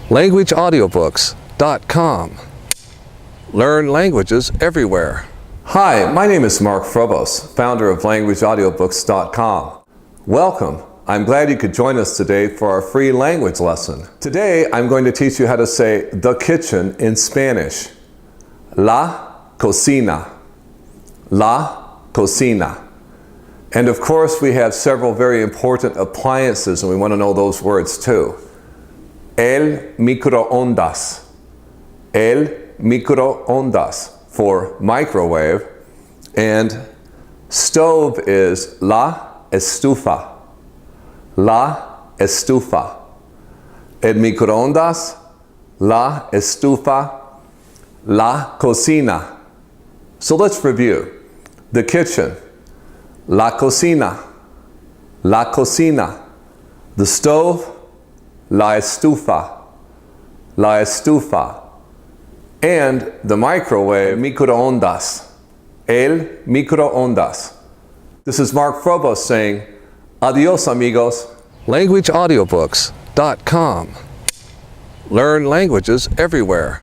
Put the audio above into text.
languageaudiobooks.com. Learn languages everywhere. Hi, my name is Mark Frobos, founder of languageaudiobooks.com. Welcome. I'm glad you could join us today for our free language lesson. Today, I'm going to teach you how to say the kitchen in Spanish. La cocina. La cocina. And of course, we have several very important appliances, and we want to know those words too. El microondas. El microondas for microwave. And stove is la estufa. La estufa. El microondas, la estufa, la cocina. So let's review. The kitchen, la cocina. La cocina. The stove, la estufa. La estufa. And the microwave, microondas. El microondas. This is Mark Frobos saying, adios, amigos. languageaudiobooks.com. Learn languages everywhere.